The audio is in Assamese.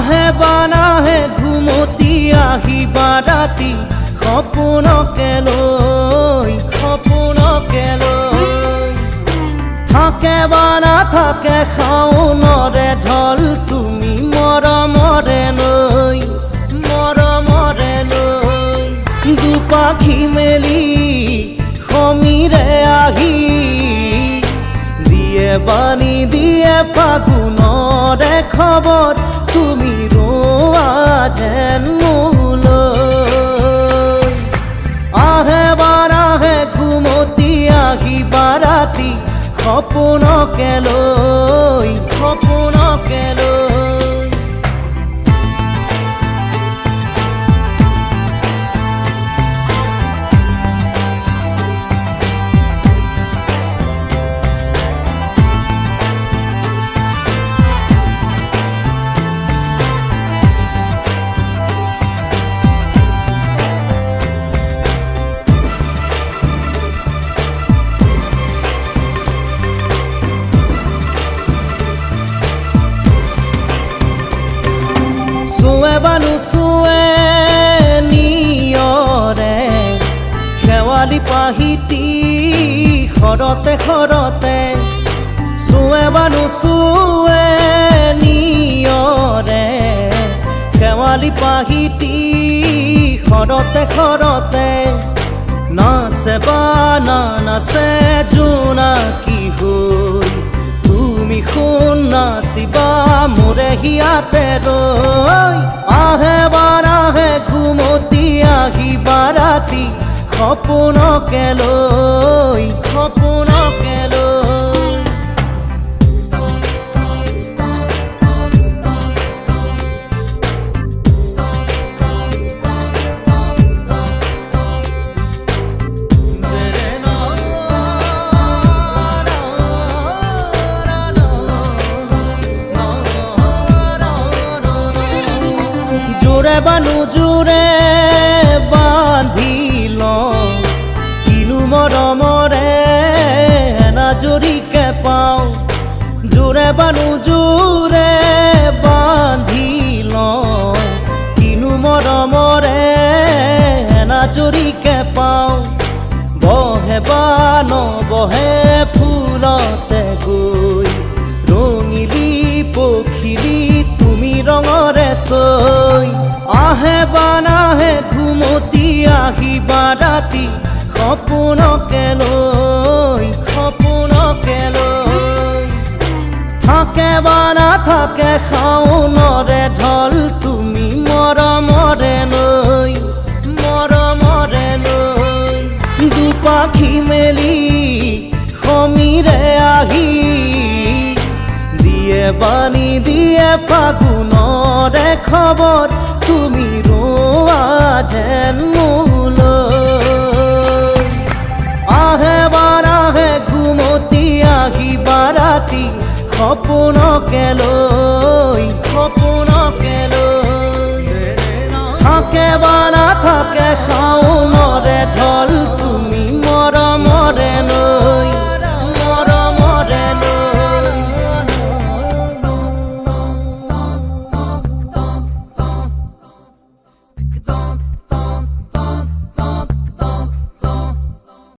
আহে বা নাহে ঘুমতি আহিবা ৰাতি সপোনকে লৈ থাকে বা নাথাকে শাওনৰে ঢল তুমি মৰমৰে লৈ দুপাখি মেলি সমীৰে আহি দিয়ে বাণী দিয়ে ফাগুনৰে খবৰ তুমি ৰোৱা যেন মোলৈ আহে বা নাহে ঘুমতি আহিবা ৰাতি সপোনকে লৈ নুচুৱে নিয়ৰে শেৱালি পাহিতি খৰতে চুৱে বা নুচুৱে নিয়ৰে শেৱালি পাহিতি খৰতে নাচে বা নাচে জোনাকী হৈ তুমি শুন নাচিবা মোৰে হিয়াতে ৰৈ আহে বা নাহে ঘুমতি আহিবা ৰাতি সপোনকে লৈ জোৰে বা নোজোৰে বান্ধি লওঁ কিনো মৰমৰে এনাজৰিকে পাওঁ জোৰে বা নোজোৰে বান্ধি লওঁ কিনো মৰমৰে এনাজৰিকে পাওঁ বহে বা নবহে ফুলতে গৈ ৰঙিলি পখিলি তুমি ৰঙৰে চৈ আহে বা নাহে ঘুমতি আহিবা ৰাতি সপোনকে লৈ থাকে বা নাথাকে শাওনৰে ঢল তুমি মৰমৰে লৈ দুপাখি মেলি সমীৰে আহি দিয়ে বাণী দিয়ে ফাগুনৰে খবৰ তুমি ৰোৱা যেন মোলৈ আহে বা নাহে ঘুমতি আহিবা ৰাতি সপোনকে লৈ থাকে বা নাথাকে শাওনৰে ঢল তুমি মৰমৰে লৈ don't